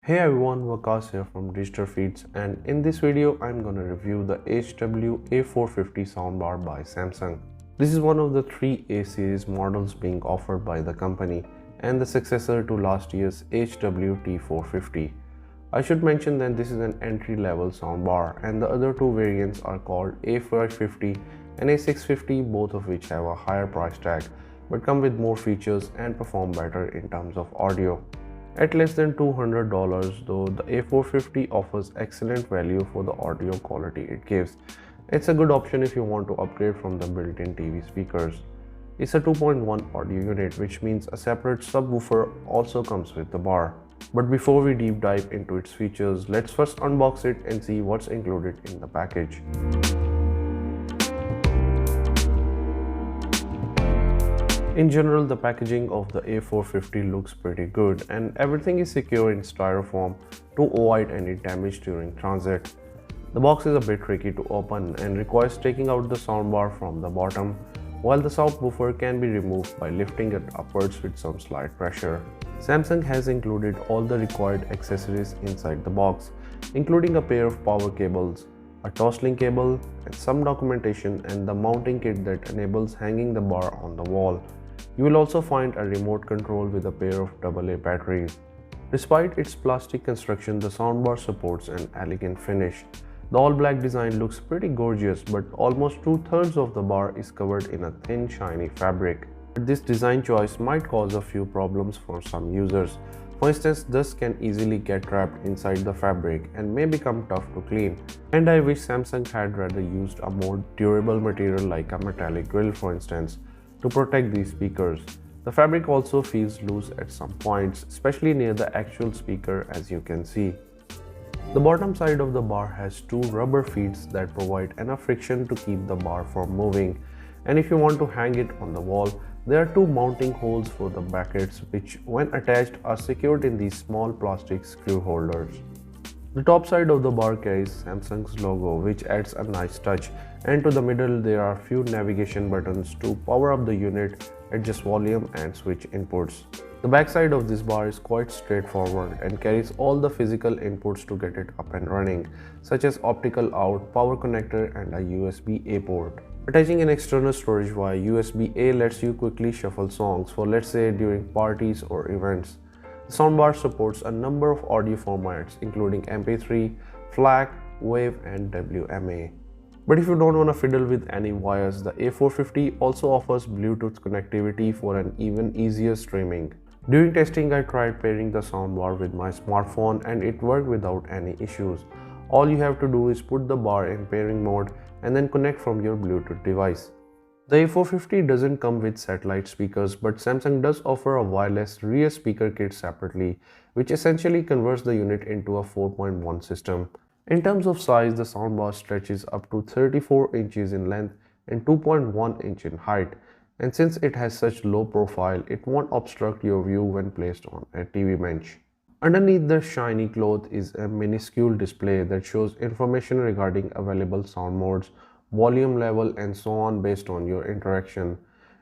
Hey everyone, Vakas here from Digital Feeds, and in this video I'm gonna review the HW-A450 soundbar by Samsung. This is one of the three A series models being offered by the company and the successor to last year's HW T450. I should mention that this is an entry-level soundbar and the other two variants are called A550 and A650, both of which have a higher price tag but come with more features and perform better in terms of audio. At less than $200 though, the A450 offers excellent value for the audio quality it gives. It's a good option if you want to upgrade from the built-in TV speakers. It's a 2.1 audio unit, which means a separate subwoofer also comes with the bar. But before we deep dive into its features, let's first unbox it and see what's included in the package. In general, the packaging of the A450 looks pretty good and everything is secure in styrofoam to avoid any damage during transit. The box is a bit tricky to open and requires taking out the soundbar from the bottom, while the subwoofer can be removed by lifting it upwards with some slight pressure. Samsung has included all the required accessories inside the box, including a pair of power cables, a toslink cable, and some documentation and the mounting kit that enables hanging the bar on the wall. You will also find a remote control with a pair of AA batteries. Despite its plastic construction, the soundbar supports an elegant finish. The all-black design looks pretty gorgeous, but almost two-thirds of the bar is covered in a thin, shiny fabric. This design choice might cause a few problems for some users. For instance, dust can easily get trapped inside the fabric and may become tough to clean. And I wish Samsung had rather used a more durable material like a metallic grill, for instance, to protect these speakers. The fabric also feels loose at some points, especially near the actual speaker, as you can see. The bottom side of the bar has two rubber feet that provide enough friction to keep the bar from moving, and if you want to hang it on the wall, there are two mounting holes for the brackets which, when attached, are secured in these small plastic screw holders. The top side of the bar carries Samsung's logo, which adds a nice touch, and to the middle there are few navigation buttons to power up the unit, adjust volume and switch inputs. The back side of this bar is quite straightforward and carries all the physical inputs to get it up and running, such as optical out, power connector and a USB-A port. Attaching an external storage via USB-A lets you quickly shuffle songs for, let's say, during parties or events. The soundbar supports a number of audio formats including MP3, FLAC, WAV and WMA. But if you don't want to fiddle with any wires, the A450 also offers Bluetooth connectivity for an even easier streaming. During testing, I tried pairing the soundbar with my smartphone and it worked without any issues. All you have to do is put the bar in pairing mode and then connect from your Bluetooth device. The A450 doesn't come with satellite speakers, but Samsung does offer a wireless rear speaker kit separately, which essentially converts the unit into a 4.1 system. In terms of size, the soundbar stretches up to 34 inches in length and 2.1 inch in height, and since it has such low profile, it won't obstruct your view when placed on a TV bench. Underneath the shiny cloth is a minuscule display that shows information regarding available sound modes, volume level and so on based on your interaction,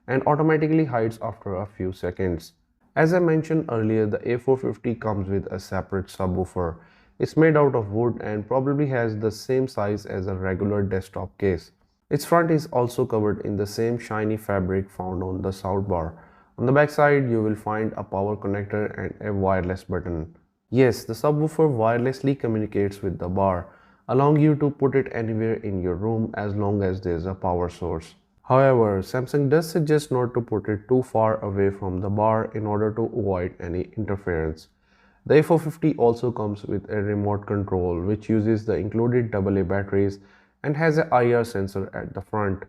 and automatically hides after a few seconds. As I mentioned earlier, the A450 comes with a separate subwoofer. It's made out of wood and probably has the same size as a regular desktop case. Its front is also covered in the same shiny fabric found on the soundbar. On the back side, you will find a power connector and a wireless button. Yes, the subwoofer wirelessly communicates with the bar, allowing you to put it anywhere in your room as long as there is a power source. However, Samsung does suggest not to put it too far away from the bar in order to avoid any interference. The A450 also comes with a remote control which uses the included AA batteries and has an IR sensor at the front.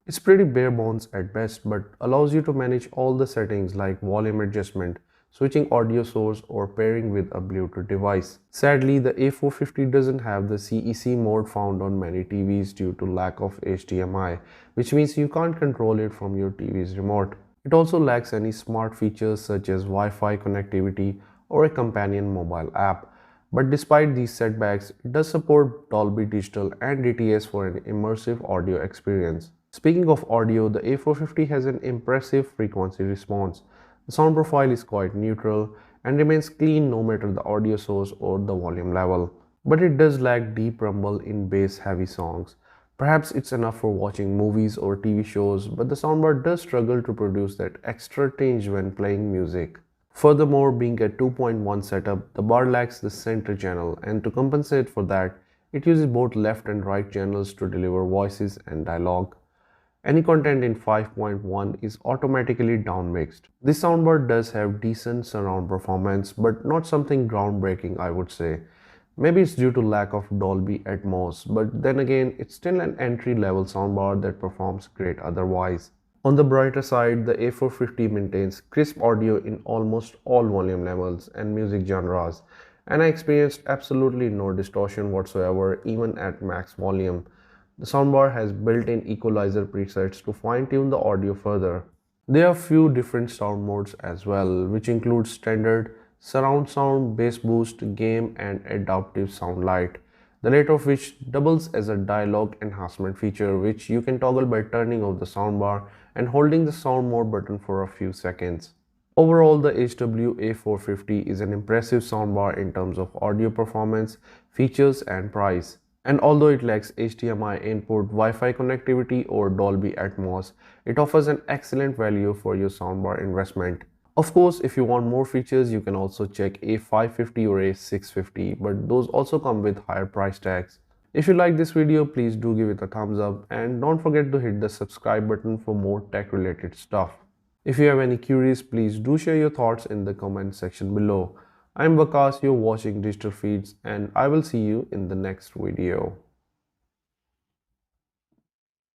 It's pretty bare bones at best, but allows you to manage all the settings like volume adjustment, switching audio source or pairing with a Bluetooth device. Sadly, the A450 doesn't have the CEC mode found on many TVs due to lack of HDMI, which means you can't control it from your TV's remote. It also lacks any smart features such as Wi-Fi connectivity or a companion mobile app. But despite these setbacks, it does support Dolby Digital and DTS for an immersive audio experience. Speaking of audio, the A450 has an impressive frequency response. The sound profile is quite neutral and remains clean no matter the audio source or the volume level. But it does lack deep rumble in bass heavy songs. Perhaps it's enough for watching movies or TV shows, but the soundbar does struggle to produce that extra tinge when playing music. Furthermore, being a 2.1 setup, the bar lacks the center channel, and to compensate for that, it uses both left and right channels to deliver voices and dialogue. Any content in 5.1 is automatically downmixed. This soundbar does have decent surround performance, but not something groundbreaking, I would say. Maybe it's due to lack of Dolby Atmos, but then again, it's still an entry-level soundbar that performs great otherwise. On the brighter side, the A450 maintains crisp audio in almost all volume levels and music genres, and I experienced absolutely no distortion whatsoever even at max volume. The soundbar has built-in equalizer presets to fine-tune the audio further. There are few different sound modes as well, which include standard, surround sound, bass boost, game, and adaptive sound light, the latter of which doubles as a dialogue enhancement feature which you can toggle by turning off the soundbar and holding the sound mode button for a few seconds. Overall, the HW-A450 is an impressive soundbar in terms of audio performance, features, and price. And although it lacks HDMI input, Wi-Fi connectivity, or Dolby Atmos, it offers an excellent value for your soundbar investment. Of course, if you want more features, you can also check A550 or A650, but those also come with higher price tags. If you like this video, please do give it a thumbs up and don't forget to hit the subscribe button for more tech related stuff. If you have any queries, please do share your thoughts in the comment section below. I'm Vakas, you're watching Digital Feeds, and I will see you in the next video.